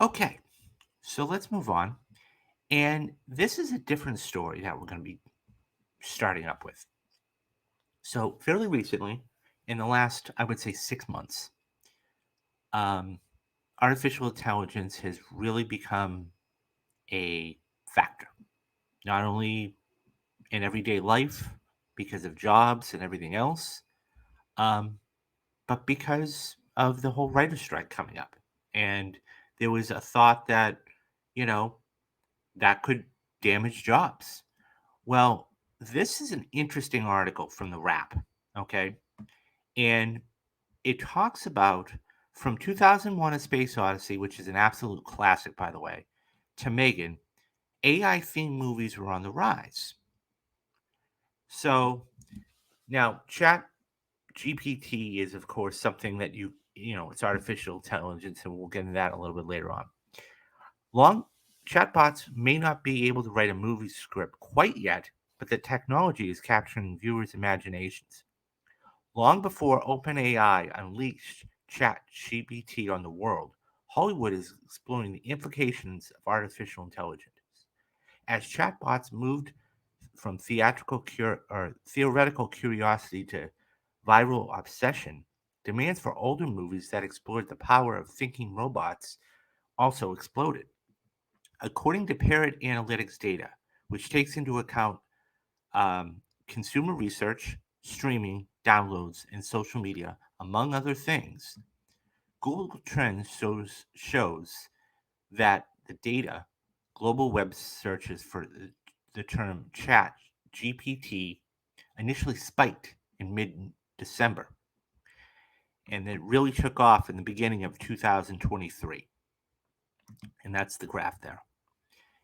Okay, so let's move on. And this is a different story that we're going to be starting up with. So, fairly recently, in the last, I would say, 6 months, um, artificial intelligence has really become a factor, not only in everyday life because of jobs and everything else, um, but because of the whole writer strike coming up. And there was a thought that, you know, that could damage jobs. Well, this is an interesting article from the Wrap, okay? And it talks about from 2001 A Space Odyssey, which is an absolute classic, by the way, to Megan, AI themed movies were on the rise. So now, Chat GPT is, of course, something that it's artificial intelligence, and we'll get into that a little bit later on. Long chatbots may not be able to write a movie script quite yet, but the technology is capturing viewers' imaginations. Long before OpenAI unleashed ChatGPT on the world, Hollywood is exploring the implications of artificial intelligence. As chatbots moved from theoretical curiosity to viral obsession, demands for older movies that explored the power of thinking robots also exploded. According to Parrot Analytics data, which takes into account consumer research, streaming, downloads, and social media, among other things, Google Trends shows that the data, global web searches for the term chat GPT initially spiked in mid December, and it really took off in the beginning of 2023. And that's the graph there.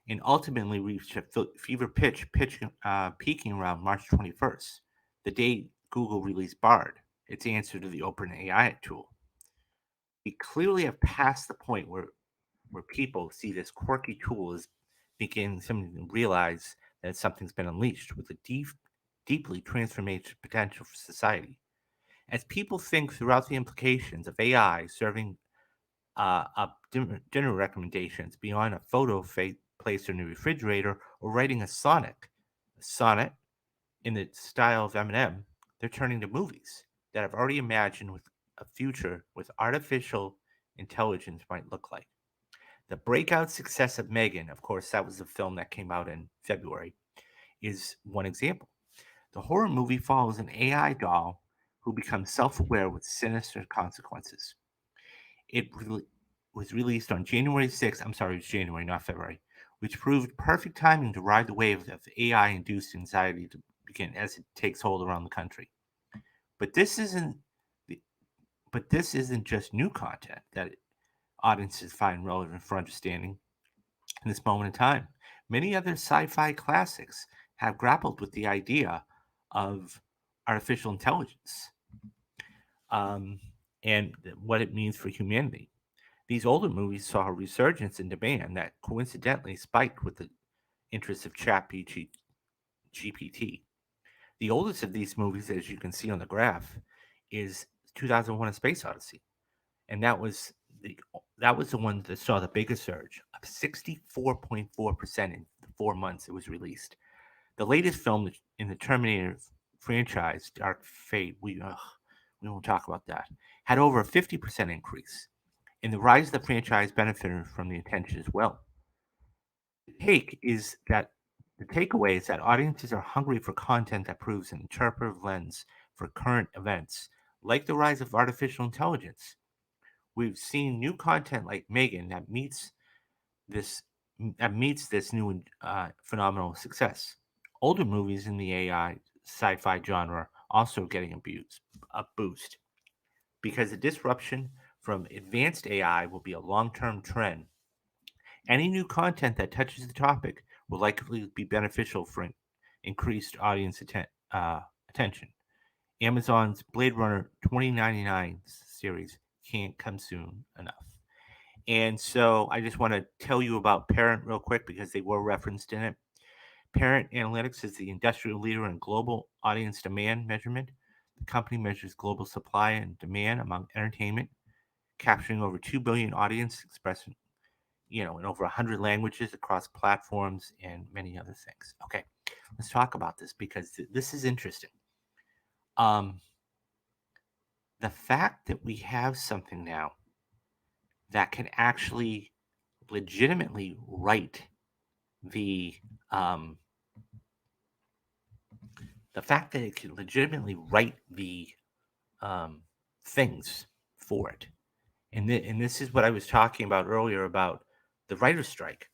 And ultimately reached a fever pitch peaking around March 21st, the day Google released Bard, its answer to the OpenAI tool. We clearly have passed the point where people see this quirky tool as beginning to realize that something's been unleashed with a deeply transformative potential for society. As people think throughout the implications of AI serving up dinner recommendations beyond a photo placed in the refrigerator or writing a sonnet in the style of Eminem, they're turning to movies that have already imagined with a future with artificial intelligence might look like. The breakout success of Megan, of course, that was the film that came out in February, is one example. The horror movie follows an AI doll who becomes self aware with sinister consequences. It was released on January 6th. I'm sorry, it was January, not February, which proved perfect timing to ride the wave of AI induced anxiety to begin as it takes hold around the country. But this isn't the- but this isn't just new content that audiences find relevant for understanding in this moment in time. Many other sci-fi classics have grappled with the idea of artificial intelligence um, and what it means for humanity. These older movies saw a resurgence in demand that coincidentally spiked with the interest of GPT. The oldest of these movies, as you can see on the graph, is 2001: A Space Odyssey, and the that was the one that saw the biggest surge of 64.4% in the 4 months it was released. The latest film in the Terminator franchise, Dark Fate, we won't talk about that, had over a 50% increase, and the rise of the franchise benefited from the attention as well. The take is that the takeaway is that audiences are hungry for content that proves an interpretive lens for current events, like the rise of artificial intelligence. We've seen new content like Megan this that meets this new phenomenal success. Older movies in the AI sci-fi genre also getting a boost because the disruption from advanced AI will be a long-term trend. Any new content that touches the topic will likely be beneficial for increased audience attention. Amazon's Blade Runner 2099 series can't come soon enough. And so I just want to tell you about Parent real quick because they were referenced in it. Parent Analytics is the industrial leader in global audience demand measurement. The company measures global supply and demand among entertainment, capturing over 2 billion audience expressions in over 100 languages across platforms and many other things. Okay, let's talk about this because this is interesting. Um, the fact that we have something now that can actually legitimately write the um, the fact that it can legitimately write the um, things for it, and this is what I was talking about earlier about the writer's strike.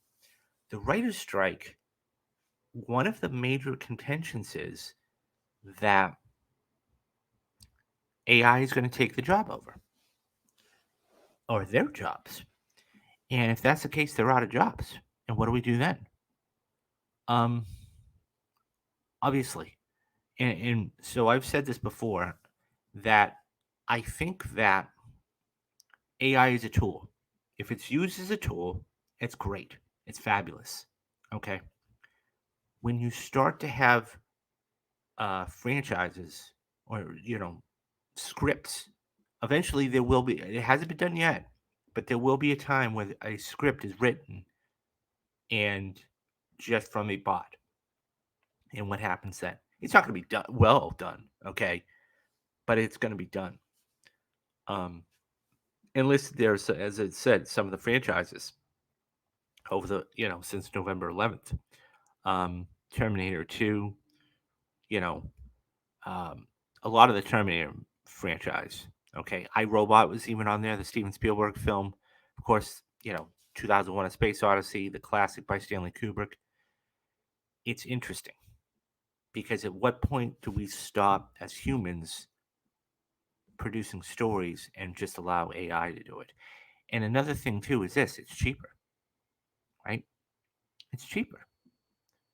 The writer's strike, one of the major contentions is that AI is going to take the job over or their jobs. And if that's the case, they're out of jobs. And what do we do then? Um, obviously. And so I've said this before that I think that AI is a tool. If it's used as a tool, it's great. It's fabulous. Okay. When you start to have franchises or, scripts, eventually there will be, it hasn't been done yet, but there will be a time where a script is written and just from a bot. And what happens then? It's not going to be done well done, okay, but it's going to be done. Um, and listed there, as it said, some of the franchises over the since November 11th. Terminator 2, you know, um, a lot of the Terminator franchise. Okay, iRobot was even on there, the Steven Spielberg film, of course. 2001: A Space Odyssey, the classic by Stanley Kubrick. It's interesting because at what point do we stop as humans producing stories and just allow AI to do it? And another thing too is this: it's cheaper, right? It's cheaper.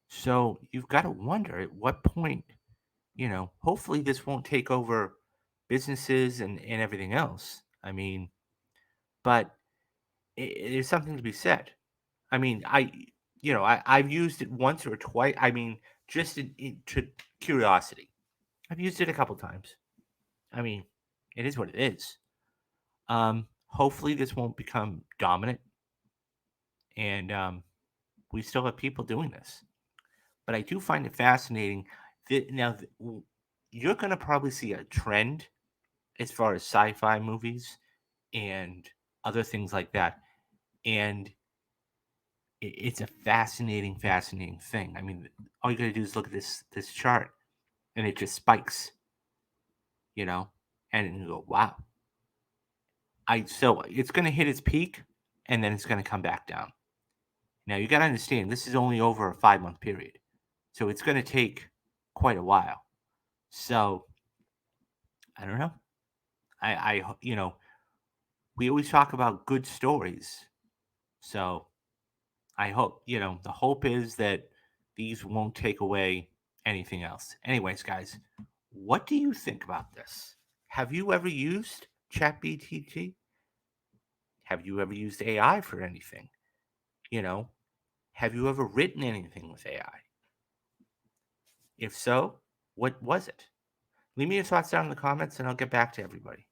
So you've got to wonder at what point, hopefully this won't take over businesses and everything else. I mean, but there's something to be said. I mean, I've used it once or twice. I mean, just to curiosity. I've used it a couple times. I mean, it is what it is. Hopefully this won't become dominant, and we still have people doing this. But I do find it fascinating that now you're going to probably see a trend as far as sci-fi movies and other things like that, and it's a fascinating thing. I mean, all you got to do is look at this chart, and it just spikes, you know, and you go, wow. So it's going to hit its peak, and then it's going to come back down. Now you got to understand this is only over a 5 month period, so it's going to take quite a while. So I don't know. We always talk about good stories, so I hope the hope is that these won't take away anything else. Anyways, guys, what do you think about this? Have you ever used ChatGPT? Have you ever used AI for anything? You know, have you ever written anything with AI? If so, what was it? Leave me your thoughts down in the comments and I'll get back to everybody.